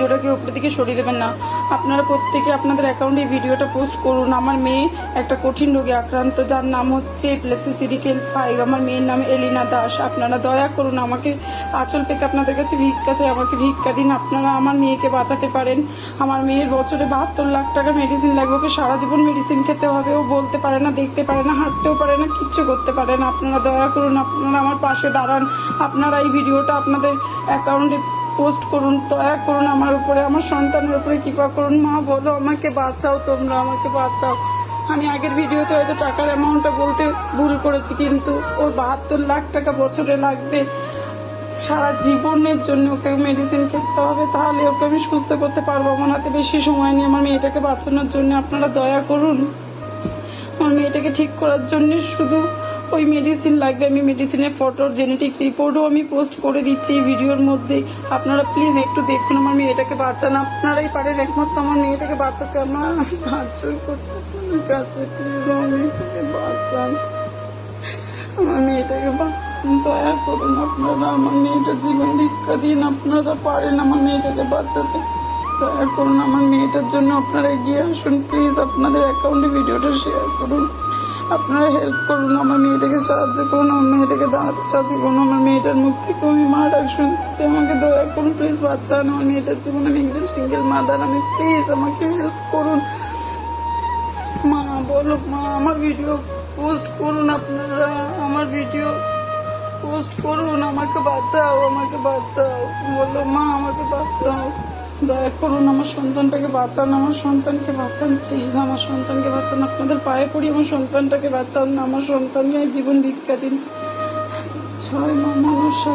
ভিডিওটাকে উপরের দিকে সরিয়ে দেবেন না। আপনারা প্রত্যেকে আপনাদের অ্যাকাউন্টে এই ভিডিওটা পোস্ট করুন। আমার মেয়ে একটা কঠিন রোগে আক্রান্ত, যার নাম হচ্ছে এপিলেপসি সিডিকেল 5। আমার মেয়ের নাম এলিনা দাস। আপনারা দয়া করুন, আমাকে আঁচল পেতে আপনাদের কাছে ভিক্ষা চাই, আমাকে ভিক্ষা দিন। আপনারা আমার মেয়েকে বাঁচাতে পারেন। আমার মেয়ের বছরে 72 লাখ টাকা মেডিসিন লাগবে, ওকে সারা জীবন মেডিসিন খেতে হবে। ও বলতে পারে না, দেখতে পারে না, হাঁটতেও পারে না, কিচ্ছু করতে পারে না। আপনারা দয়া করুন, আপনারা আমার পাশে দাঁড়ান। আপনারা এই ভিডিওটা আপনাদের অ্যাকাউন্টে পোস্ট করুন, দয়া করুন। আমার উপরে, আমার সন্তানের উপরে কৃপা করুন। মা বলো, আমাকে বাঁচাও, তোমরা আমাকে বাঁচাও। আমি আগের ভিডিওতে হয়তো টাকার অ্যামাউন্টটা বলতে ভুল করেছি, কিন্তু ওর 72 লাখ টাকা বছরে লাগবে। সারা জীবনের জন্য ওকে মেডিসিন খেতে হবে, তাহলে ওকে আমি সুস্থ করতে পারবো। আমার হাতে বেশি সময় নেই আমার মেয়েটাকে বাঁচানোর জন্য। আপনারা দয়া করুন, আমার মেয়েটাকে ঠিক করার জন্য শুধু ওই মেডিসিন লাগবে। আমি মেডিসিনের ফটো, জেনেটিক রিপোর্টও আমি পোস্ট করে দিচ্ছি এই ভিডিওর মধ্যে। আপনারা প্লিজ একটু দেখুন, আমার মেয়েটাকে বাঁচান। আপনারাই পারেন একমাত্র আমার মেয়েটাকে বাঁচাতে। আমার হাত জোর করছে আপনার কাছে, প্লিজ আমার মেয়েটাকে বাঁচান, আমার মেয়েটাকে বাঁচান, দয়া করুন। আপনারা আমার মেয়েটার জীবন ভিক্ষা দিন। আপনারা পারেন আমার মেয়েটাকে বাঁচাতে, দয়া করুন। আমার মেয়েটার জন্য আপনারা এগিয়ে আসুন প্লিজ। আপনাদের অ্যাকাউন্টে ভিডিওটা শেয়ার করুন, আপনারা হেল্প করুন, আমার মেয়েটাকে সাহায্য করুন, আমার মেয়েটাকে দাঁড়াতে সাহায্য করুন। আমার মেয়েটার মুখ থেকে আমি মা ডাক শুনতে, আমাকে দয়া করুন প্লিজ, বাচ্চান আমার মেয়েটার জীবন। আমি একজন সিঙ্গেল মাদার, আমি প্লিজ আমাকে হেল্প করুন। মা বলো, মা আমার ভিডিও পোস্ট করুন, আপনারা আমার ভিডিও পোস্ট করুন, আমাকে বাঁচাও, আমাকে বাঁচাও। বলো মা, আমাকে বাঁচাও, দয়া করুন, আমার সন্তানটাকে বাঁচান, আমার সন্তানকে বাঁচান প্লিজ, আমার সন্তানকে বাঁচান। আপনাদের পায়ে পড়ি, আমার সন্তানটাকে বাঁচান, আমার সন্তানকে জীবন ভিক্ষা দিন। জয় মা মনসা।